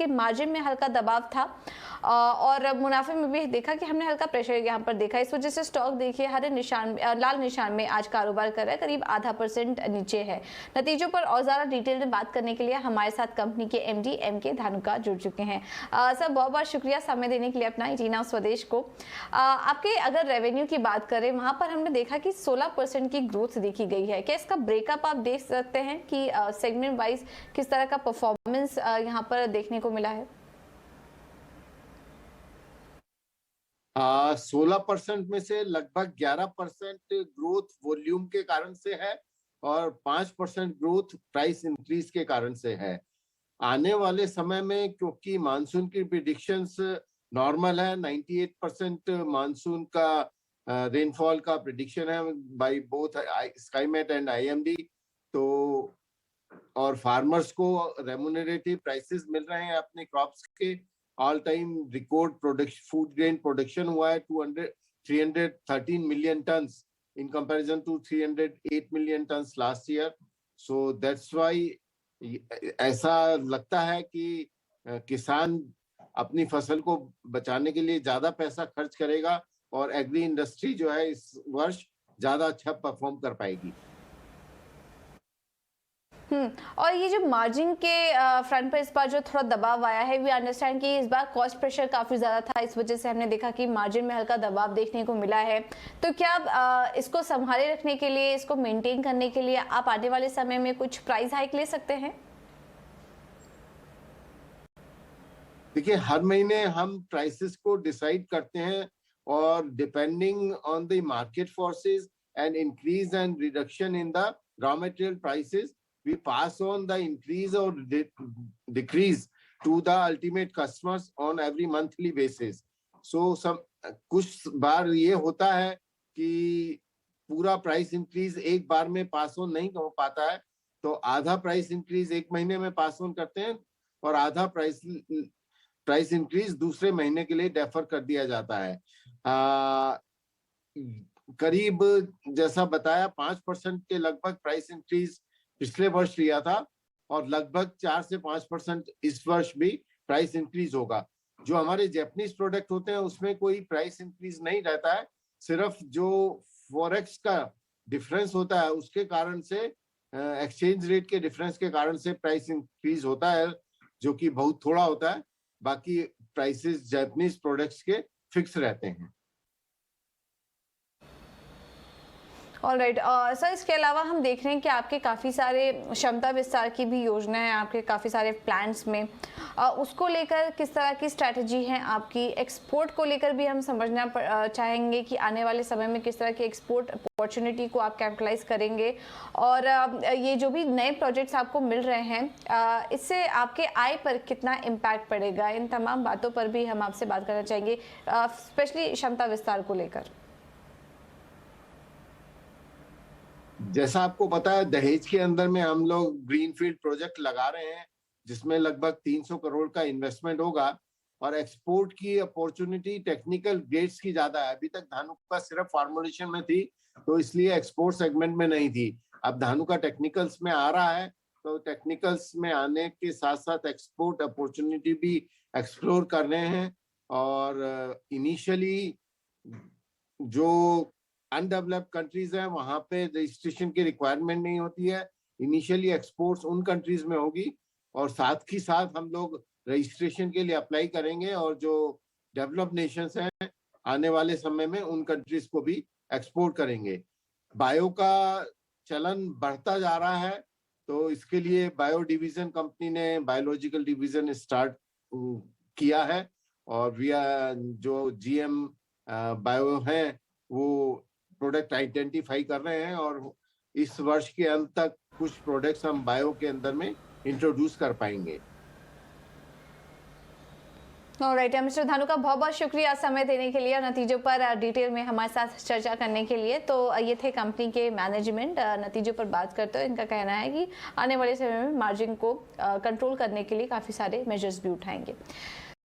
लेकिन मार्जिन में हल्का दबाव था और मुनाफे में भी देखा कि हमने हल्का प्रेशर यहाँ पर देखा। इस वजह से स्टॉक देखिए हरे निशान लाल निशान में आज कारोबार कर रहा है, करीब ½ % नीचे है। नतीजों पर और ज़्यादा डिटेल में बात करने के लिए हमारे साथ कंपनी के MD MK धानुका जुड़ चुके हैं। सर बहुत बहुत शुक्रिया समय देने के लिए अपना इटीना स्वदेश को। आपके अगर रेवेन्यू की बात करें, वहाँ पर हमने देखा कि 16% की ग्रोथ देखी गई है। क्या इसका ब्रेकअप आप देख सकते हैं कि सेगमेंट वाइज किस तरह का परफॉर्मेंस यहाँ पर देखने को मिला है? 16% में से लगभग 11% ग्रोथ वॉल्यूम के कारण से है और 5% ग्रोथ प्राइस इंक्रीज के कारण से है। आने वाले समय में क्योंकि मानसून की प्रिडिक्शंस नॉर्मल है, 98% मानसून का रेनफॉल का प्रिडिक्शन है by both Skymet and IMD, तो और फार्मर्स को रेम्यूनरेटिव प्राइसेस मिल रहे हैं अपने क्रॉप्स के। All time record production food grain production हुआ है 313 million tonnes in comparison to 308 million tonnes last year. So that's why ऐसा लगता है कि किसान अपनी फसल को बचाने के लिए ज्यादा पैसा खर्च करेगा और एग्री इंडस्ट्री जो है इस वर्ष ज्यादा अच्छा परफॉर्म कर पाएगी। और ये जो मार्जिन के फ्रंट पर इस बार जो थोड़ा दबाव आया है, वी अंडरस्टैंड कि इस बार कॉस्ट प्रेशर काफी ज्यादा था, इस वजह से हमने देखा कि मार्जिन में हल्का दबाव देखने को मिला है। तो क्या इसको संभाले रखने के लिए, इसको मेंटेन करने के लिए आप आने वाले समय में कुछ प्राइस हाइक ले सकते हैं? देखिए, हर महीने हम प्राइसेस को डिसाइड करते हैं और depending on the market forces and increase and reduction in the raw material prices we pass on the increase or decrease to the ultimate customers on every monthly basis. So कुछ बार ये होता है कि पूरा price increase एक बार में pass on नहीं हो पाता है, तो आधा प्राइस इंक्रीज एक महीने में पास ऑन करते हैं और आधा प्राइस इंक्रीज दूसरे महीने के लिए डेफर कर दिया जाता है। करीब जैसा बताया 5% के लगभग प्राइस इंक्रीज पिछले वर्ष लिया था और लगभग 4 से 5% इस वर्ष भी प्राइस इंक्रीज होगा। जो हमारे जैपनीज प्रोडक्ट होते हैं उसमें कोई प्राइस इंक्रीज नहीं रहता है, सिर्फ जो फॉरेक्स का डिफरेंस होता है उसके कारण से, एक्सचेंज रेट के डिफरेंस के कारण से प्राइस इंक्रीज होता है, जो कि बहुत थोड़ा होता है। बाकी प्राइसेस जैपनीज प्रोडक्ट्स के फिक्स रहते हैं। ऑलराइट सर, इसके अलावा हम देख रहे हैं कि आपके काफ़ी सारे क्षमता विस्तार की भी योजना है, आपके काफ़ी सारे प्लान्स में उसको लेकर किस तरह की स्ट्रैटेजी है आपकी? एक्सपोर्ट को लेकर भी हम समझना चाहेंगे कि आने वाले समय में किस तरह की एक्सपोर्ट अपॉर्चुनिटी को आप कैपिटलाइज करेंगे और ये जो भी नए प्रोजेक्ट्स आपको मिल रहे हैं इससे आपके आय पर कितना इम्पैक्ट पड़ेगा? इन तमाम बातों पर भी हम आपसे बात करना चाहेंगे, स्पेशली क्षमता विस्तार को लेकर। जैसा आपको पता है, दहेज के अंदर में हम लोग ग्रीनफील्ड प्रोजेक्ट लगा रहे हैं जिसमें लगभग 300 करोड़ का इन्वेस्टमेंट होगा और एक्सपोर्ट की अपॉर्चुनिटी टेक्निकल ग्रेड्स की ज्यादा है। अभी तक धानुका सिर्फ फॉर्मुलेशन में थी, तो इसलिए एक्सपोर्ट सेगमेंट में नहीं थी। अब धानुका टेक्निकल्स में आ रहा है, तो टेक्निकल्स में आने के साथ साथ एक्सपोर्ट अपॉर्चुनिटी भी एक्सप्लोर कर रहे हैं। और इनिशियली जो अनडेवलप्ड कंट्रीज हैं वहां पे रजिस्ट्रेशन की रिक्वायरमेंट नहीं होती है, इनिशियली एक्सपोर्ट्स उन कंट्रीज में होगी और साथ ही साथ हम लोग रजिस्ट्रेशन के लिए अप्लाई करेंगे और जो डेवलप्ड नेशंस हैं आने वाले समय में उन कंट्रीज को भी एक्सपोर्ट करेंगे। बायो का चलन बढ़ता जा रहा है, तो इसके लिए बायो डिवीजन कंपनी ने बायोलॉजिकल डिवीजन स्टार्ट किया है और जो GM बायो है वो प्रोडक्ट आइडेंटिफाई कर रहे हैं और इस वर्ष के अंत तक कुछ प्रोडक्ट्स हम बायो के अंदर में इंट्रोड्यूस कर पाएंगे। ऑलराइट मिस्टर धानुका, बहुत बहुत शुक्रिया समय देने के लिए और नतीजों पर डिटेल में हमारे साथ चर्चा करने के लिए। तो ये थे कंपनी के मैनेजमेंट नतीजों पर बात करते हुए। इनका कहना है कि आने वाले समय में मार्जिन को कंट्रोल करने के लिए काफ़ी सारे मेजर्स भी उठाएंगे।